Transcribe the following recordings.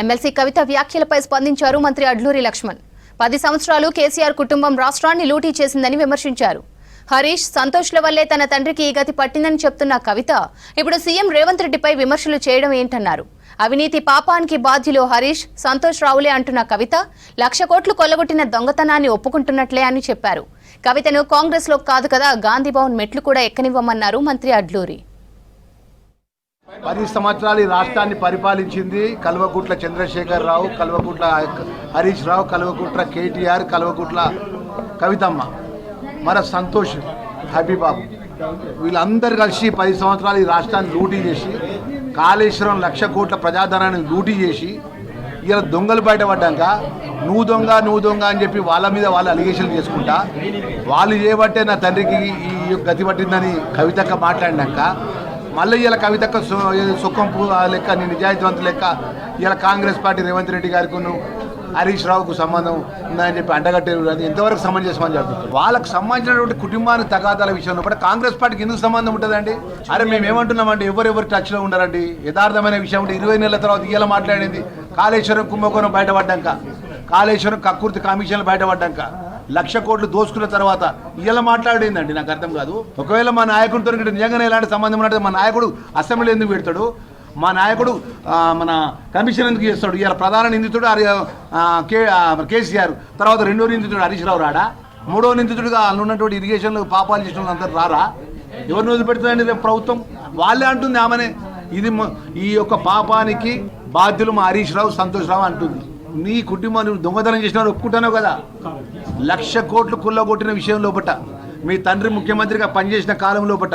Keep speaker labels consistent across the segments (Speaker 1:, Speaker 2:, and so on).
Speaker 1: MLC కవిత వ్యాఖ్యలపై స్పందించారు మంత్రి అడ్లూరి లక్ష్మణ్. 10 సంవత్సరాలు కేసీఆర్ కుటుంబం రాష్ట్రాన్ని లూటీ చేసిందని విమర్శించారు. హరీష్, సంతోష్ల వల్లే తన తండ్రికి ఈ గతి పట్టిందని చెప్తున్న కవిత ఇప్పుడు సీఎం రేవంత్ రెడ్డిపై విమర్శలు చేయడం ఏంటన్నారు. అవినీతి పాపానికి బాధ్యులు హరీష్, సంతోష్ రావులే అంటున్న కవిత 1,00,000 కోట్లు కొల్లగొట్టిన దొంగతనాన్ని ఒప్పుకుంటున్నట్లే అని చెప్పారు. కవితను కాంగ్రెస్ లో కాదు కదా గాంధీ భవన్ మెట్లు కూడా ఎక్కనివ్వమన్నారు మంత్రి అడ్లూరి.
Speaker 2: 10 సంవత్సరాలు ఈ రాష్ట్రాన్ని పరిపాలించింది కల్వకుట్ల చంద్రశేఖర్ రావు, కల్వకుట్ల హరీష్ రావు, కల్వకుట్ల కేటీఆర్, కల్వకుట్ల కవితమ్మ, మన సంతోష్, హబీబాబు, వీళ్ళందరూ కలిసి 10 సంవత్సరాలు ఈ రాష్ట్రాన్ని లూటీ చేసి కాళేశ్వరం 1,00,000 కోట్ల ప్రజాధనాన్ని లూటీ చేసి ఇలా దొంగలు బయటపడ్డాక నువ్వు దొంగ అని చెప్పి వాళ్ళ మీద వాళ్ళు అలిగేషన్లు చేసుకుంటా వాళ్ళు చేయబట్టే నా తండ్రికి ఈ గతి పట్టిందని కవితక్క మాట్లాడినాక మళ్ళీ ఇలా కవితక్క సుఖం లెక్క నీ నిజాయితీవంతు లెక్క ఇలా కాంగ్రెస్ పార్టీ రేవంత్ రెడ్డి గారికి హరీష్ రావుకు సంబంధం ఉందని చెప్పి అంటగట్టేరు. అది ఎంతవరకు సమంజసమని చెప్తుంది. వాళ్ళకు సంబంధించినటువంటి కుటుంబానికి తగాదాల విషయంలో కూడా కాంగ్రెస్ పార్టీకి ఎందుకు సంబంధం ఉంటుందండి? అరే మేము ఏమంటున్నామంటే ఎవరెవరు టచ్లో ఉండరండి. యథార్థమైన విషయం ఉంటే 20 నెలల తర్వాత ఇలా మాట్లాడింది కాళేశ్వరం కుంభకోణం బయటపడ్డాక, కాళేశ్వరం కక్కుర్తి కమిషన్లు బయటపడ్డాక 1,00,000 కోట్లు దోచుకున్న తర్వాత ఇలా మాట్లాడిందండి. నాకు అర్థం కాదు. ఒకవేళ మా నాయకుడితో నిజంగానే ఎలాంటి సంబంధం ఉన్నట్టు మా నాయకుడు అసెంబ్లీ ఎందుకు పెడతాడు? మా నాయకుడు మన కమిషన్ ఎందుకు చేస్తాడు? ఇలా ప్రధాన నిందితుడు కేసీఆర్, తర్వాత 2వ నిందితుడు హరీష్ రావు రాడా? 3వ నిందితుడుగా ఉన్నటువంటి ఇరిగేషన్లు పాపాలు చేసిన వాళ్ళందరూ రారా? ఎవరిని వదిలిపెడుతుందండి రేపు ప్రభుత్వం? వాళ్ళే అంటుంది ఆమెనే ఇది ఈ యొక్క పాపానికి బాధ్యులు మా హరీష్ రావు, సంతోష్ రావు అంటుంది. నీ కుటుంబాన్ని దొంగతనం చేసిన వాళ్ళు ఒప్పుకుంటానో కదా? 1,00,000 కోట్లు కుల్లగొట్టిన విషయం లోపట, మీ తండ్రి ముఖ్యమంత్రిగా పనిచేసిన కాలం లోపట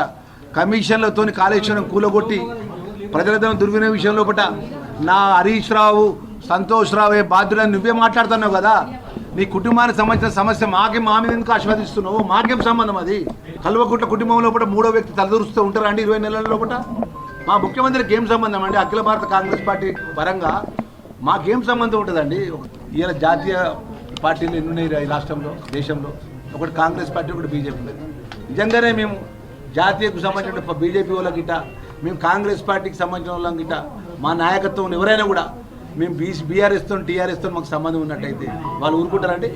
Speaker 2: కమిషన్లతో కాళేశ్వరం కూలగొట్టి ప్రజల దుర్వినియోగ విషయం లోపట నా హరీష్ రావు, సంతోష్ రావే బాధ్యులని నువ్వే మాట్లాడుతున్నావు కదా. నీ కుటుంబానికి సంబంధించిన సమస్య మా మీద ఎందుకు ఆస్వాదిస్తున్నావు? మాకేం సంబంధం? అది కల్వకుట్ల కుటుంబం లోపల 3వ వ్యక్తి తలదూరుస్తూ ఉంటారా అండి 20 నెలల లోపల? మా ముఖ్యమంత్రికి ఏం సంబంధం అండి? అఖిల భారత కాంగ్రెస్ పార్టీ పరంగా మాకేం సంబంధం ఉంటుందండి? ఇలా జాతీయ పార్టీలు ఎన్ని ఉన్నాయి ఈ రాష్ట్రంలో, దేశంలో? ఒకటి కాంగ్రెస్ పార్టీ, ఒకటి బీజేపీ. నిజంగానే మేము జాతీయకు సంబంధించిన బీజేపీ వాళ్ళ గిట్ట, మేము కాంగ్రెస్ పార్టీకి సంబంధించిన వాళ్ళం గిట్ట, మా నాయకత్వం ఎవరైనా కూడా మేము బీఆర్ఎస్తో టీఆర్ఎస్తో మాకు సంబంధం ఉన్నట్టయితే వాళ్ళు ఊరుకుంటారండి?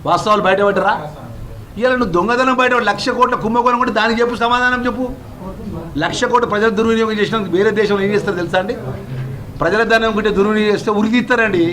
Speaker 2: వాస్తవాలు బయటపడ్డరా? ఇలా నువ్వు దొంగతనం బయట 1,00,000 కోట్ల కుంభకోణం కూడా దానికి చెప్పు, సమాధానం చెప్పు. 1,00,000 కోట్ల ప్రజలు దుర్వినియోగం చేసినందుకు వేరే దేశంలో ఏం చేస్తారు తెలుసా అండి? ప్రజల ధనం గిట్ట దుర్వినియోగం చేస్తే ఉరిదీస్తారండి.